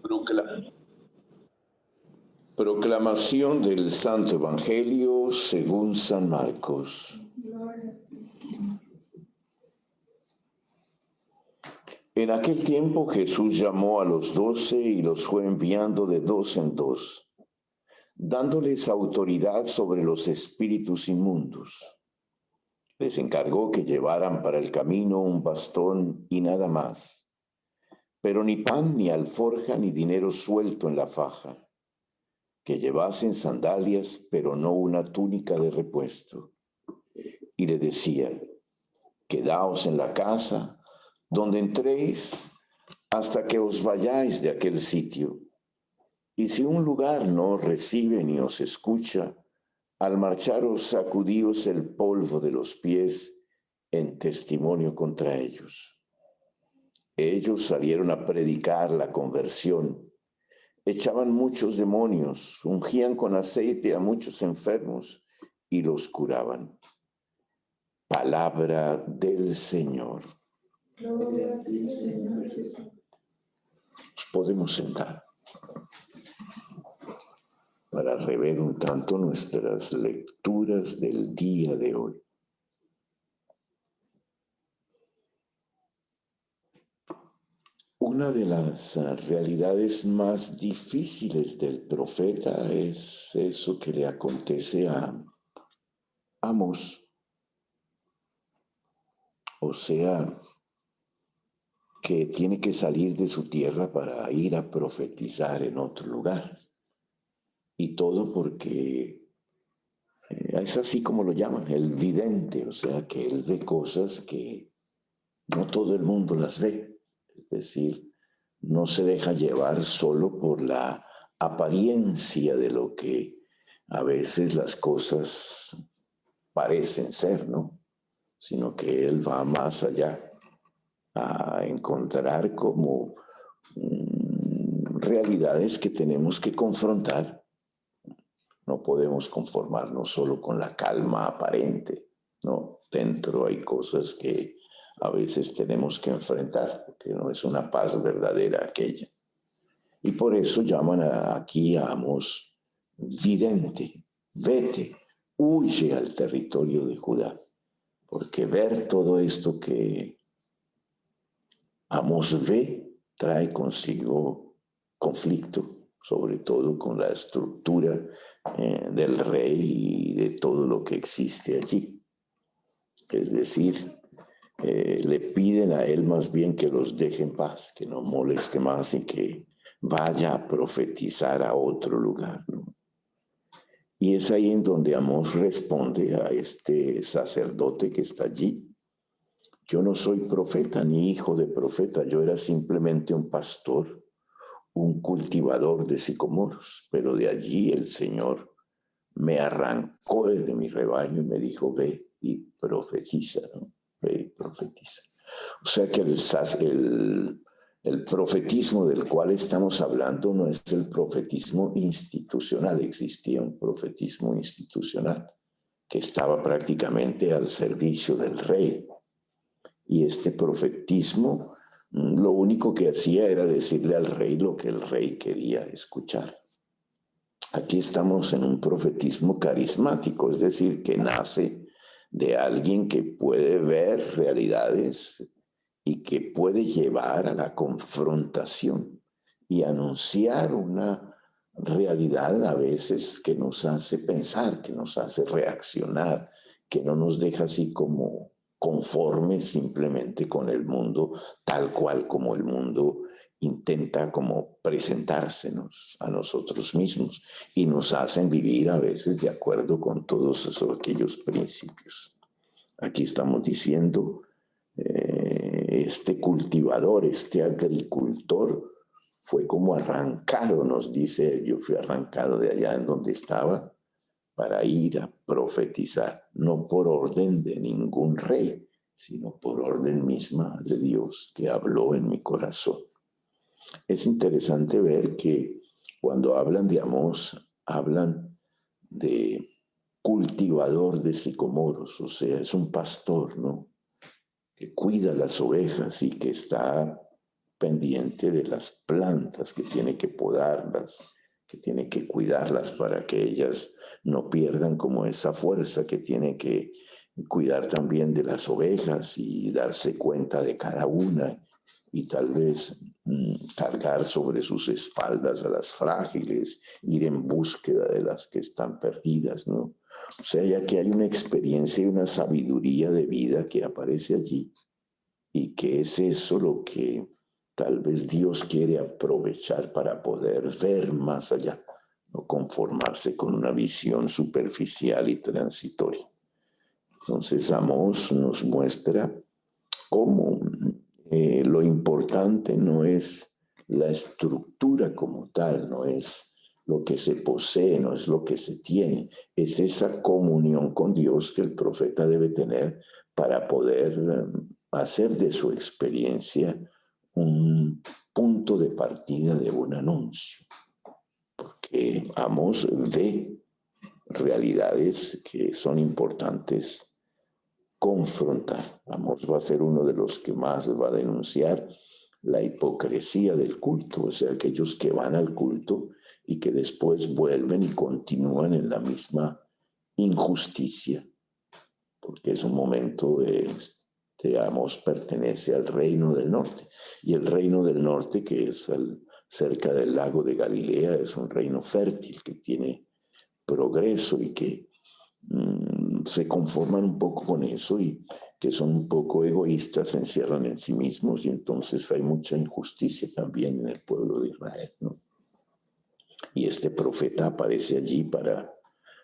Procla- Proclamación del Santo Evangelio según San Marcos. En aquel tiempo Jesús llamó a los 12 y los fue enviando de dos en dos, dándoles autoridad sobre los espíritus inmundos. Les encargó que llevaran para el camino un bastón y nada más, pero ni pan, ni alforja, ni dinero suelto en la faja, que llevasen sandalias, pero no una túnica de repuesto. Y le decía: quedaos en la casa donde entréis hasta que os vayáis de aquel sitio. Y si un lugar no os recibe ni os escucha, al marcharos sacudíos el polvo de los pies en testimonio contra ellos. Ellos salieron a predicar la conversión, echaban muchos demonios, ungían con aceite a muchos enfermos y los curaban. Palabra del Señor. Gloria a ti, Señor Jesús. Nos podemos sentar para rever un tanto nuestras lecturas del día de hoy. Una de las realidades más difíciles del profeta es eso que le acontece a Amós. O sea, que tiene que salir de su tierra para ir a profetizar en otro lugar. Y todo porque es así como lo llaman, el vidente, o sea, que él ve cosas que no todo el mundo las ve. Es decir, no se deja llevar solo por la apariencia de lo que a veces las cosas parecen ser, ¿no? Sino que él va más allá a encontrar como realidades que tenemos que confrontar. No podemos conformarnos solo con la calma aparente, ¿no? Dentro hay cosas que a veces tenemos que enfrentar, porque no es una paz verdadera aquella. Y por eso llaman aquí a Amós vidente. Vete, huye al territorio de Judá, porque ver todo esto que Amós ve trae consigo conflicto, sobre todo con la estructura del rey y de todo lo que existe allí. Es decir, le piden a él más bien que los deje en paz, que no moleste más y que vaya a profetizar a otro lugar, ¿no? Y es ahí en donde Amós responde a este sacerdote que está allí: yo no soy profeta ni hijo de profeta, yo era simplemente un pastor, un cultivador de sicomoros, pero de allí el Señor me arrancó desde mi rebaño y me dijo: ve y profetiza, ¿no? Ve y profetiza. O sea que el profetismo del cual estamos hablando no es el profetismo institucional. Existía un profetismo institucional que estaba prácticamente al servicio del rey. Y este profetismo lo único que hacía era decirle al rey lo que el rey quería escuchar. Aquí estamos en un profetismo carismático, es decir, que nace de alguien que puede ver realidades y que puede llevar a la confrontación y anunciar una realidad a veces que nos hace pensar, que nos hace reaccionar, que no nos deja así como conformes simplemente con el mundo tal cual como el mundo intenta como presentársenos a nosotros mismos y nos hacen vivir a veces de acuerdo con todos aquellos principios. Aquí estamos diciendo, este cultivador, este agricultor fue como arrancado, nos dice: yo fui arrancado de allá en donde estaba para ir a profetizar, no por orden de ningún rey, sino por orden misma de Dios que habló en mi corazón. Es interesante ver que cuando hablan de Amós, hablan de cultivador de sicomoros, o sea, es un pastor, ¿no? Que cuida las ovejas y que está pendiente de las plantas, que tiene que podarlas, que tiene que cuidarlas para que ellas no pierdan como esa fuerza, que tiene que cuidar también de las ovejas y darse cuenta de cada una y tal vez cargar sobre sus espaldas a las frágiles, ir en búsqueda de las que están perdidas, ¿no? O sea, ya que hay una experiencia y una sabiduría de vida que aparece allí y que es eso lo que tal vez Dios quiere aprovechar para poder ver más allá, no conformarse con una visión superficial y transitoria. Entonces Amós nos muestra cómo lo importante no es la estructura como tal, no es lo que se posee, no es lo que se tiene, es esa comunión con Dios que el profeta debe tener para poder hacer de su experiencia un punto de partida de un anuncio. Porque Amós ve realidades que son importantes confrontar. Amós va a ser uno de los que más va a denunciar la hipocresía del culto, o sea, aquellos que van al culto y que después vuelven y continúan en la misma injusticia, porque es un momento Amós pertenece al reino del norte, y el reino del norte, que es cerca del lago de Galilea, es un reino fértil que tiene progreso y que se conforman un poco con eso y que son un poco egoístas, se encierran en sí mismos y entonces hay mucha injusticia también en el pueblo de Israel, ¿no? Y este profeta aparece allí para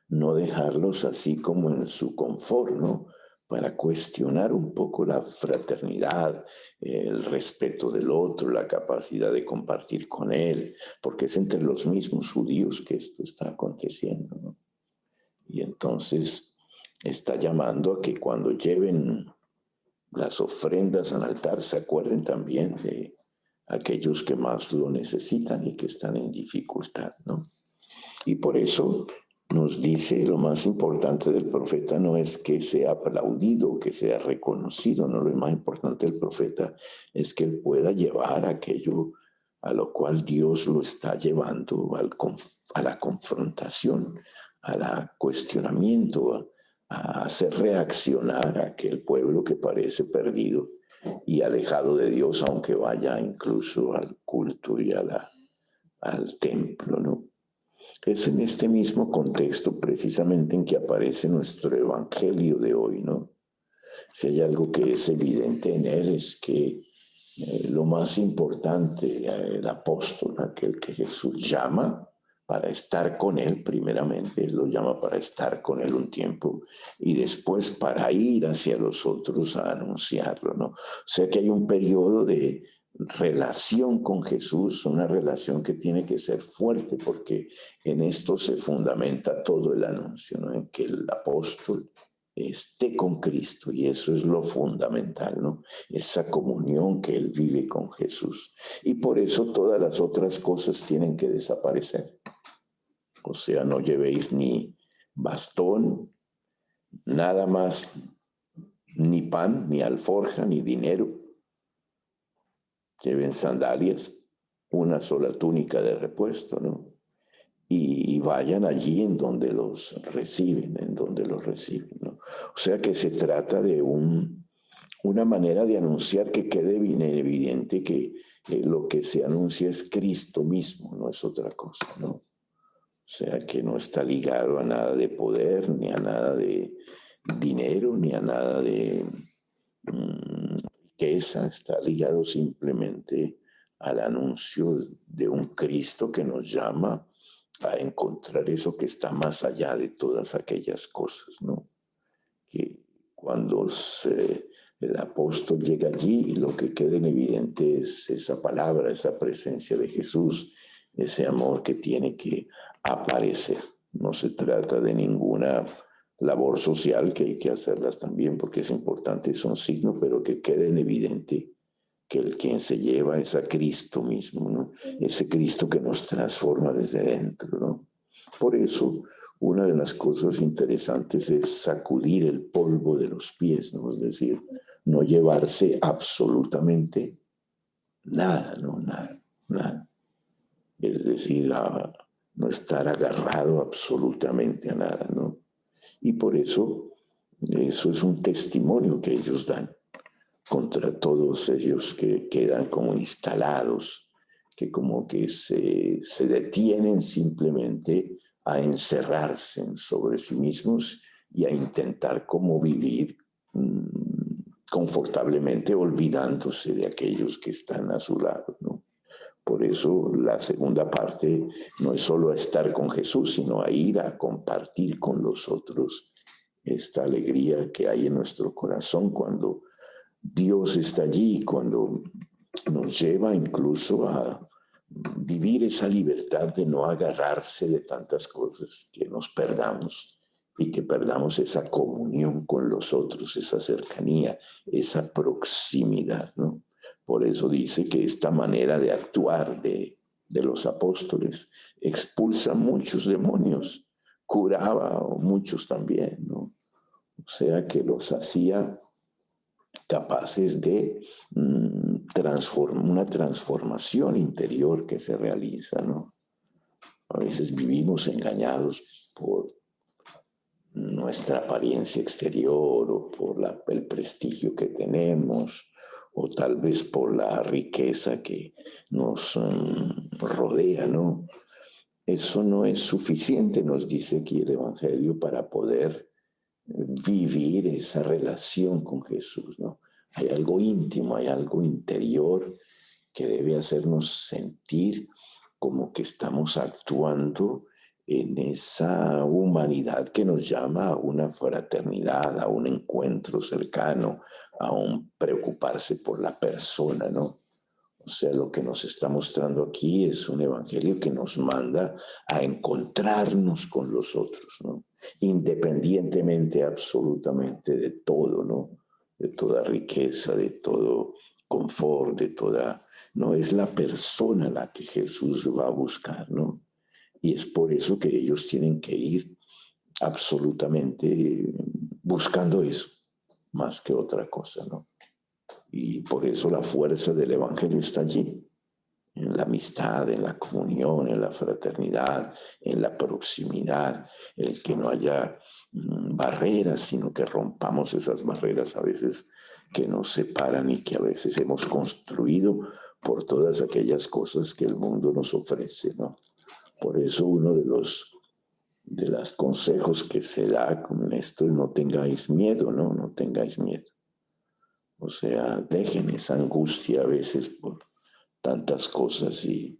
no dejarlos así como en su confort, ¿no? Para cuestionar un poco la fraternidad, el respeto del otro, la capacidad de compartir con él, porque es entre los mismos judíos que esto está aconteciendo, ¿no? Y entonces está llamando a que cuando lleven las ofrendas al altar se acuerden también de aquellos que más lo necesitan y que están en dificultad, ¿no? Y por eso nos dice lo más importante del profeta no es que sea aplaudido, que sea reconocido, no, lo más importante del profeta es que él pueda llevar aquello a lo cual Dios lo está llevando, a la confrontación, al cuestionamiento, a hacer reaccionar a aquel pueblo que parece perdido y alejado de Dios, aunque vaya incluso al culto y al templo, ¿no? Es en este mismo contexto precisamente en que aparece nuestro evangelio de hoy, ¿no? Si hay algo que es evidente en él es que lo más importante, el apóstol, aquel que Jesús llama para estar con él primeramente, él lo llama para estar con él un tiempo y después para ir hacia los otros a anunciarlo, ¿no? O sea que hay un periodo de relación con Jesús, una relación que tiene que ser fuerte porque en esto se fundamenta todo el anuncio, ¿no? En que el apóstol esté con Cristo y eso es lo fundamental, ¿no? Esa comunión que él vive con Jesús. Y por eso todas las otras cosas tienen que desaparecer. O sea, no llevéis ni bastón, nada más, ni pan, ni alforja, ni dinero. Lleven sandalias, una sola túnica de repuesto, ¿no? Y vayan allí en donde los reciben, ¿no? O sea que se trata de una manera de anunciar que quede bien evidente que lo que se anuncia es Cristo mismo, no es otra cosa, ¿no? O sea que no está ligado a nada de poder, ni a nada de dinero, ni a nada de riqueza, está ligado simplemente al anuncio de un Cristo que nos llama a encontrar eso que está más allá de todas aquellas cosas, ¿no? Que cuando el apóstol llega allí, lo que queda en evidente es esa palabra, esa presencia de Jesús, ese amor que tiene que aparecer. No se trata de ninguna labor social, que hay que hacerlas también porque es importante, es un signo, pero que quede en evidente que el quien se lleva es a Cristo mismo, ¿no? Ese Cristo que nos transforma desde dentro, ¿no? Por eso, una de las cosas interesantes es sacudir el polvo de los pies, ¿no? Es decir, no llevarse absolutamente nada, no, nada, nada. Es decir, no estar agarrado absolutamente a nada, ¿no? Y por eso es un testimonio que ellos dan contra todos ellos que quedan como instalados, que como que se detienen simplemente a encerrarse sobre sí mismos y a intentar como vivir confortablemente olvidándose de aquellos que están a su lado, ¿no? Por eso la segunda parte no es solo estar con Jesús, sino a ir a compartir con los otros esta alegría que hay en nuestro corazón cuando Dios está allí, cuando nos lleva incluso a vivir esa libertad de no agarrarse de tantas cosas, que nos perdamos y que perdamos esa comunión con los otros, esa cercanía, esa proximidad, ¿no? Por eso dice que esta manera de actuar de los apóstoles expulsa muchos demonios, curaba a muchos también, ¿no? O sea que los hacía capaces de una transformación interior que se realiza, ¿no? A veces vivimos engañados por nuestra apariencia exterior o por el prestigio que tenemos o tal vez por la riqueza que nos rodea, ¿no? Eso no es suficiente, nos dice aquí el Evangelio, para poder vivir esa relación con Jesús, ¿no? Hay algo íntimo, hay algo interior que debe hacernos sentir como que estamos actuando en esa humanidad que nos llama a una fraternidad, a un encuentro cercano, a un preocuparse por la persona, ¿no? O sea, lo que nos está mostrando aquí es un evangelio que nos manda a encontrarnos con los otros, ¿no? Independientemente absolutamente de todo, ¿no? De toda riqueza, de todo confort, de toda... No es la persona la que Jesús va a buscar, ¿no? Y es por eso que ellos tienen que ir absolutamente buscando eso, más que otra cosa, ¿no? Y por eso la fuerza del Evangelio está allí, en la amistad, en la comunión, en la fraternidad, en la proximidad, el que no haya barreras, sino que rompamos esas barreras a veces que nos separan y que a veces hemos construido por todas aquellas cosas que el mundo nos ofrece, ¿no? Por eso uno de los consejos que se da con esto es no tengáis miedo, ¿no? No tengáis miedo. O sea, dejen esa angustia a veces por tantas cosas y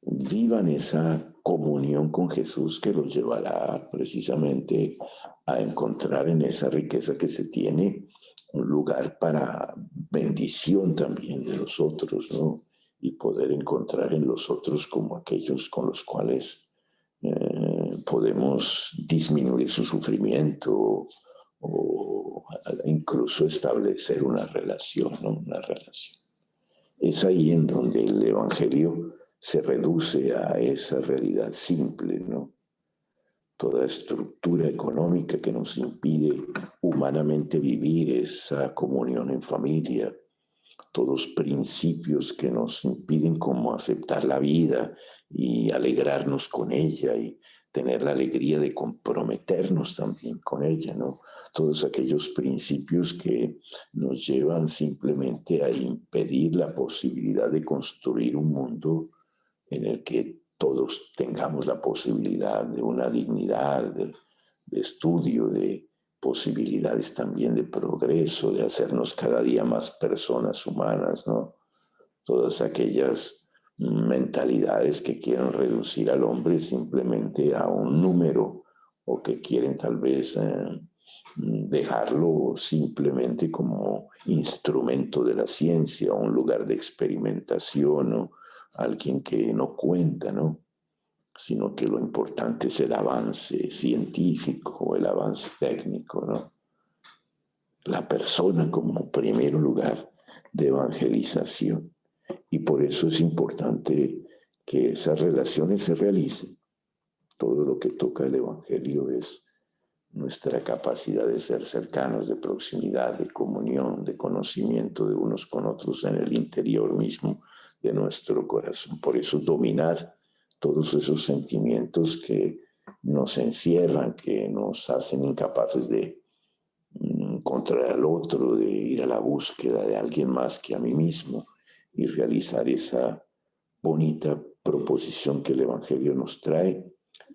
vivan esa comunión con Jesús que los llevará precisamente a encontrar en esa riqueza que se tiene un lugar para bendición también de los otros, ¿no? Y poder encontrar en los otros como aquellos con los cuales podemos disminuir su sufrimiento o incluso establecer una relación, ¿no? Una relación. Es ahí en donde el Evangelio se reduce a esa realidad simple, ¿no? Toda estructura económica que nos impide humanamente vivir esa comunión en familia, todos principios que nos impiden como aceptar la vida y alegrarnos con ella y tener la alegría de comprometernos también con ella, ¿no? Todos aquellos principios que nos llevan simplemente a impedir la posibilidad de construir un mundo en el que todos tengamos la posibilidad de una dignidad, de estudio, de posibilidades también de progreso, de hacernos cada día más personas humanas, ¿no? Todas aquellas mentalidades que quieren reducir al hombre simplemente a un número o que quieren tal vez dejarlo simplemente como instrumento de la ciencia, un lugar de experimentación o alguien que no cuenta, ¿no? Sino que lo importante es el avance científico, el avance técnico, ¿no? La persona como primer lugar de evangelización. Y por eso es importante que esas relaciones se realicen. Todo lo que toca el Evangelio es nuestra capacidad de ser cercanos, de proximidad, de comunión, de conocimiento de unos con otros en el interior mismo de nuestro corazón. Por eso dominar todos esos sentimientos que nos encierran, que nos hacen incapaces de encontrar al otro, de ir a la búsqueda de alguien más que a mí mismo y realizar esa bonita proposición que el Evangelio nos trae,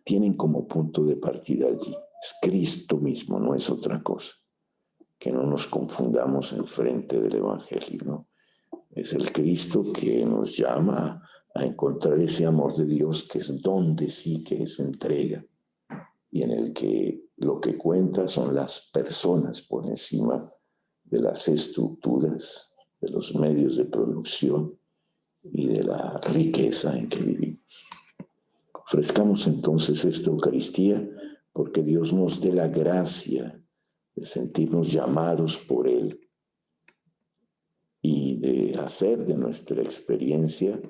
tienen como punto de partida allí. Es Cristo mismo, no es otra cosa. Que no nos confundamos en frente del Evangelio, ¿no? Es el Cristo que nos llama a encontrar ese amor de Dios que es don de sí, que es entrega, y en el que lo que cuenta son las personas por encima de las estructuras, de los medios de producción y de la riqueza en que vivimos. Ofrezcamos entonces esta Eucaristía porque Dios nos dé la gracia de sentirnos llamados por Él y de hacer de nuestra experiencia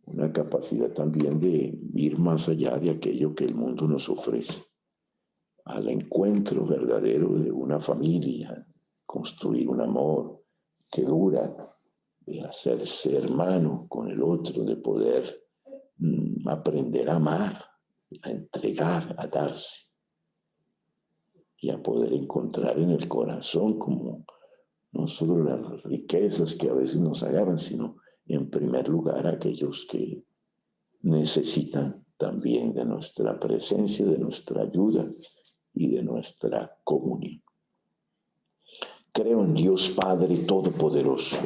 una capacidad también de ir más allá de aquello que el mundo nos ofrece, al encuentro verdadero de una familia, construir un amor que dura, de hacerse hermano con el otro, de poder aprender a amar, a entregar, a darse y a poder encontrar en el corazón como no solo las riquezas que a veces nos agarran, sino en primer lugar aquellos que necesitan también de nuestra presencia, de nuestra ayuda y de nuestra comunión. Creo en Dios Padre Todopoderoso,